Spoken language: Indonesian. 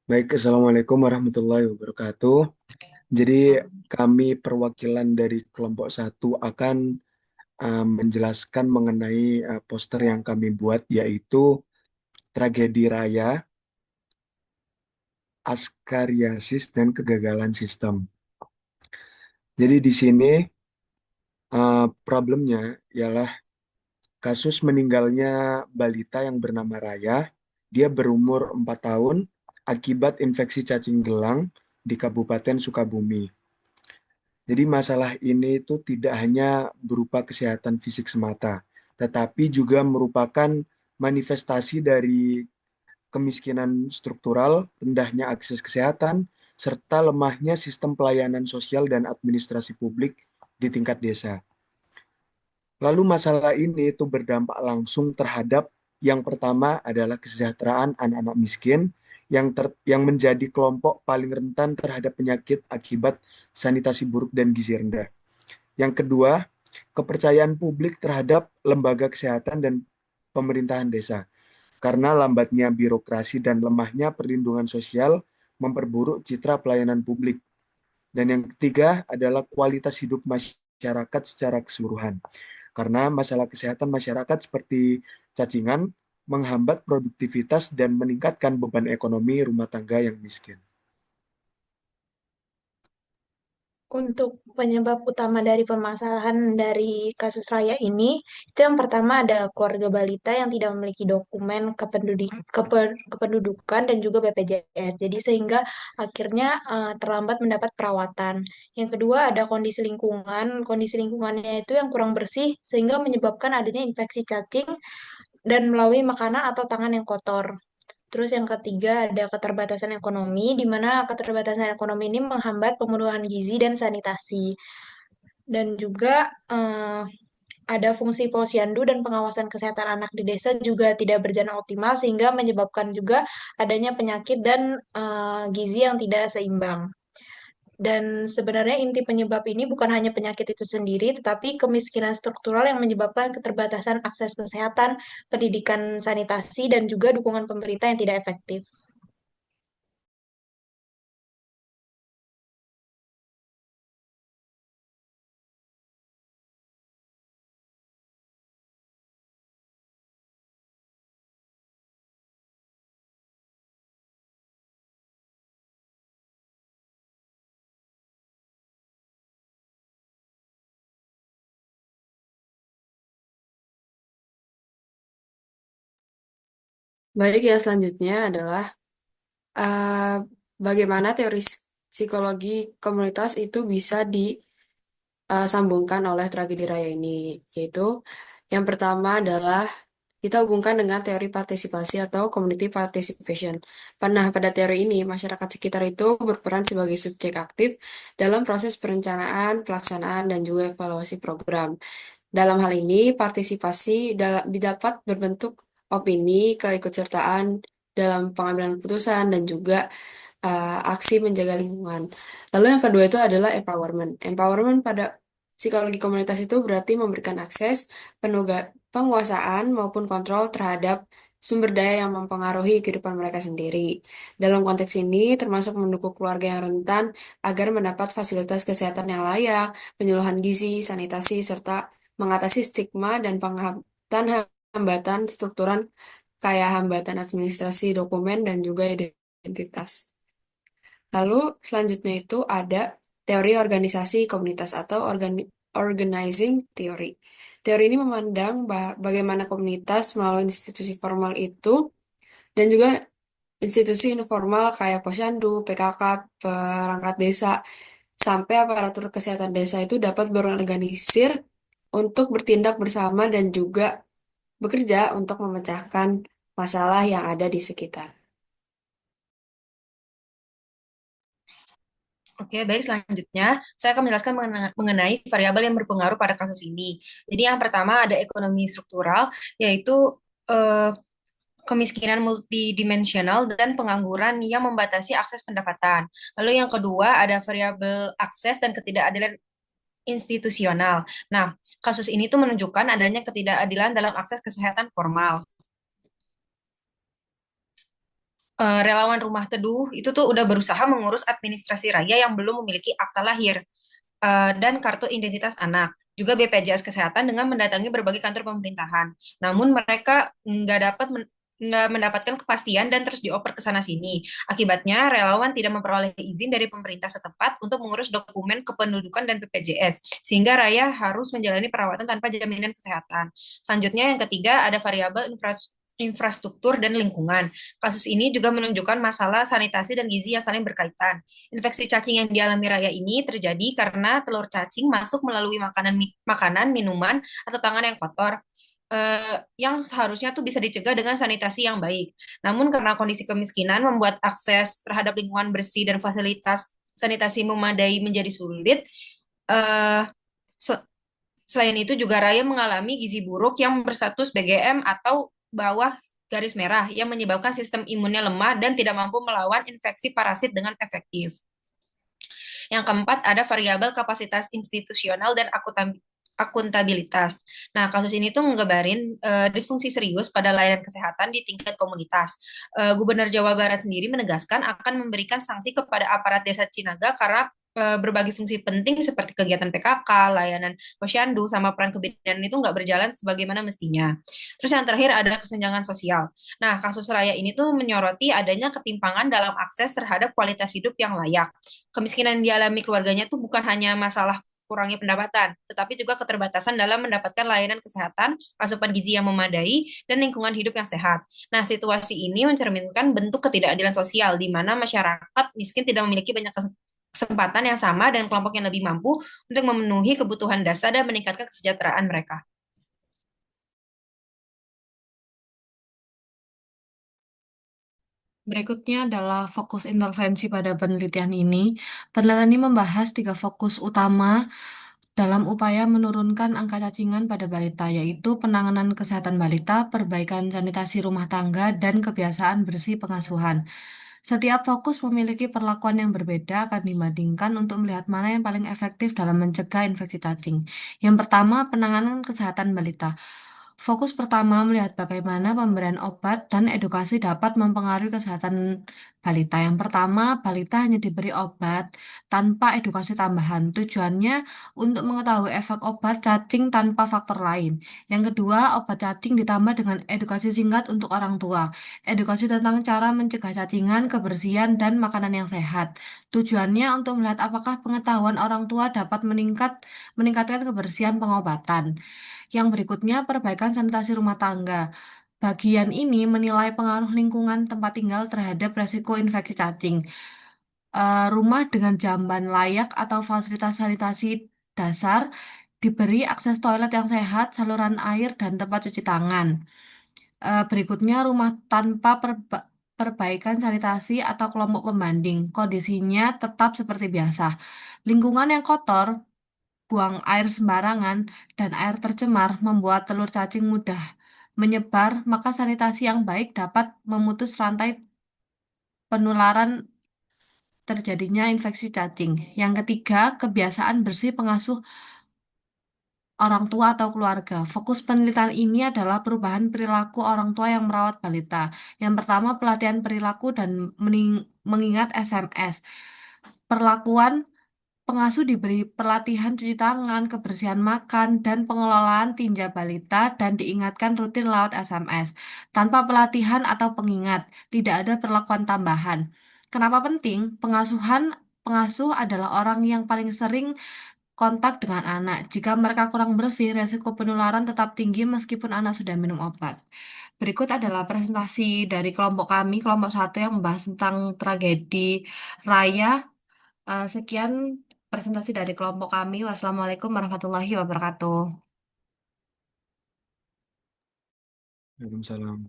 Baik, Assalamualaikum warahmatullahi wabarakatuh. Jadi kami perwakilan dari kelompok satu akan menjelaskan mengenai poster yang kami buat yaitu Tragedi Raya, Askariasis, dan Kegagalan Sistem. Jadi di sini problemnya ialah kasus meninggalnya balita yang bernama Raya. Dia berumur 4 tahun akibat infeksi cacing gelang di Kabupaten Sukabumi. Jadi masalah ini itu tidak hanya berupa kesehatan fisik semata, tetapi juga merupakan manifestasi dari kemiskinan struktural, rendahnya akses kesehatan, serta lemahnya sistem pelayanan sosial dan administrasi publik di tingkat desa. Lalu masalah ini itu berdampak langsung terhadap yang pertama adalah kesejahteraan anak-anak miskin yang menjadi kelompok paling rentan terhadap penyakit akibat sanitasi buruk dan gizi rendah. Yang kedua, kepercayaan publik terhadap lembaga kesehatan dan pemerintahan desa. Karena lambatnya birokrasi dan lemahnya perlindungan sosial memperburuk citra pelayanan publik. Dan yang ketiga adalah kualitas hidup masyarakat secara keseluruhan. Karena masalah kesehatan masyarakat seperti cacingan menghambat produktivitas dan meningkatkan beban ekonomi rumah tangga yang miskin. Untuk penyebab utama dari permasalahan dari kasus Raya ini, itu yang pertama ada keluarga balita yang tidak memiliki dokumen kependudukan dan juga BPJS. Jadi sehingga akhirnya terlambat mendapat perawatan. Yang kedua ada kondisi lingkungannya itu yang kurang bersih sehingga menyebabkan adanya infeksi cacing dan melalui makanan atau tangan yang kotor. Terus yang ketiga ada keterbatasan ekonomi, di mana keterbatasan ekonomi ini menghambat pemenuhan gizi dan sanitasi. Dan juga ada fungsi posyandu dan pengawasan kesehatan anak di desa juga tidak berjalan optimal sehingga menyebabkan juga adanya penyakit dan gizi yang tidak seimbang. Dan sebenarnya inti penyebab ini bukan hanya penyakit itu sendiri, tetapi kemiskinan struktural yang menyebabkan keterbatasan akses kesehatan, pendidikan sanitasi, dan juga dukungan pemerintah yang tidak efektif. Baik, ya selanjutnya adalah eh, bagaimana teori psikologi komunitas itu bisa disambungkan oleh tragedi raya ini, yaitu yang pertama adalah kita hubungkan dengan teori partisipasi atau community participation. Nah, pada teori ini, masyarakat sekitar itu berperan sebagai subjek aktif dalam proses perencanaan, pelaksanaan, dan juga evaluasi program. Dalam hal ini, partisipasi dapat berbentuk opini, keikutsertaan dalam pengambilan keputusan, dan juga aksi menjaga lingkungan. Lalu yang kedua itu adalah empowerment. Empowerment pada psikologi komunitas itu berarti memberikan akses, penguasaan maupun kontrol terhadap sumber daya yang mempengaruhi kehidupan mereka sendiri. Dalam konteks ini, termasuk mendukung keluarga yang rentan agar mendapat fasilitas kesehatan yang layak, penyuluhan gizi, sanitasi, serta mengatasi stigma dan hambatan struktural kayak hambatan administrasi dokumen dan juga identitas. Lalu selanjutnya itu ada teori organisasi komunitas atau organizing theory. Teori ini memandang bagaimana komunitas melalui institusi formal itu dan juga institusi informal kayak posyandu, PKK, perangkat desa, sampai aparatur kesehatan desa itu dapat berorganisir untuk bertindak bersama dan juga bekerja untuk memecahkan masalah yang ada di sekitar. Oke, baik. Selanjutnya, saya akan menjelaskan mengenai variabel yang berpengaruh pada kasus ini. Jadi, yang pertama ada ekonomi struktural, yaitu eh, kemiskinan multidimensional dan pengangguran yang membatasi akses pendapatan. Lalu yang kedua ada variabel akses dan ketidakadilan institusional. Nah, kasus ini tuh menunjukkan adanya ketidakadilan dalam akses kesehatan formal. relawan Rumah Teduh itu tuh udah berusaha mengurus administrasi raya yang belum memiliki akta lahir dan kartu identitas anak. Juga BPJS Kesehatan dengan mendatangi berbagai kantor pemerintahan. Namun mereka nggak mendapatkan kepastian dan terus dioper ke sana sini. Akibatnya relawan tidak memperoleh izin dari pemerintah setempat untuk mengurus dokumen kependudukan dan BPJS, sehingga Raya harus menjalani perawatan tanpa jaminan kesehatan. Selanjutnya yang ketiga ada variabel infrastruktur dan lingkungan. Kasus ini juga menunjukkan masalah sanitasi dan gizi yang saling berkaitan. Infeksi cacing yang dialami Raya ini terjadi karena telur cacing masuk melalui makanan, minuman, atau tangan yang kotor, yang seharusnya tuh bisa dicegah dengan sanitasi yang baik. Namun karena kondisi kemiskinan membuat akses terhadap lingkungan bersih dan fasilitas sanitasi memadai menjadi sulit. eh, se- Selain itu juga Raya mengalami gizi buruk yang berstatus BGM atau bawah garis merah yang menyebabkan sistem imunnya lemah dan tidak mampu melawan infeksi parasit dengan efektif. Yang keempat, ada variabel kapasitas institusional dan akuntabilitas. Nah, kasus ini tuh ngebarin disfungsi serius pada layanan kesehatan di tingkat komunitas. Gubernur Jawa Barat sendiri menegaskan akan memberikan sanksi kepada aparat desa Cinaga karena berbagi fungsi penting seperti kegiatan PKK, layanan posyandu, sama peran kebidanan itu nggak berjalan sebagaimana mestinya. Terus yang terakhir ada kesenjangan sosial. Nah, kasus Raya ini tuh menyoroti adanya ketimpangan dalam akses terhadap kualitas hidup yang layak. Kemiskinan yang dialami keluarganya tuh bukan hanya masalah kurangnya pendapatan, tetapi juga keterbatasan dalam mendapatkan layanan kesehatan, asupan gizi yang memadai, dan lingkungan hidup yang sehat. Nah, situasi ini mencerminkan bentuk ketidakadilan sosial di mana masyarakat miskin tidak memiliki banyak kesempatan yang sama dengan kelompok yang lebih mampu untuk memenuhi kebutuhan dasar dan meningkatkan kesejahteraan mereka. Berikutnya adalah fokus intervensi pada penelitian ini. Penelitian ini membahas tiga fokus utama dalam upaya menurunkan angka cacingan pada balita, yaitu penanganan kesehatan balita, perbaikan sanitasi rumah tangga, dan kebiasaan bersih pengasuhan. Setiap fokus memiliki perlakuan yang berbeda akan dibandingkan untuk melihat mana yang paling efektif dalam mencegah infeksi cacing. Yang pertama, penanganan kesehatan balita. Fokus pertama melihat bagaimana pemberian obat dan edukasi dapat mempengaruhi kesehatan balita. Yang pertama, balita hanya diberi obat tanpa edukasi tambahan. Tujuannya untuk mengetahui efek obat cacing tanpa faktor lain. Yang kedua, obat cacing ditambah dengan edukasi singkat untuk orang tua. Edukasi tentang cara mencegah cacingan, kebersihan, dan makanan yang sehat. Tujuannya untuk melihat apakah pengetahuan orang tua dapat meningkatkan kebersihan pengobatan. Yang berikutnya, perbaikan sanitasi rumah tangga. Bagian ini menilai pengaruh lingkungan tempat tinggal terhadap resiko infeksi cacing. Rumah dengan jamban layak atau fasilitas sanitasi dasar diberi akses toilet yang sehat, saluran air, dan tempat cuci tangan. Berikutnya, rumah tanpa perbaikan sanitasi atau kelompok pembanding. Kondisinya tetap seperti biasa. Lingkungan yang kotor, buang air sembarangan, dan air tercemar membuat telur cacing mudah menyebar, maka sanitasi yang baik dapat memutus rantai penularan terjadinya infeksi cacing. Yang ketiga, kebiasaan bersih pengasuh orang tua atau keluarga. Fokus penelitian ini adalah perubahan perilaku orang tua yang merawat balita. Yang pertama, pelatihan perilaku dan mengingat SMS. Perlakuan pengasuh diberi pelatihan cuci tangan, kebersihan makan, dan pengelolaan tinja balita dan diingatkan rutin lewat SMS. Tanpa pelatihan atau pengingat, tidak ada perlakuan tambahan. Kenapa penting? Pengasuh adalah orang yang paling sering kontak dengan anak. Jika mereka kurang bersih, resiko penularan tetap tinggi meskipun anak sudah minum obat. Berikut adalah presentasi dari kelompok kami, kelompok satu yang membahas tentang tragedi Raya. Sekian presentasi dari kelompok kami. Wassalamualaikum warahmatullahi wabarakatuh. Waalaikumsalam.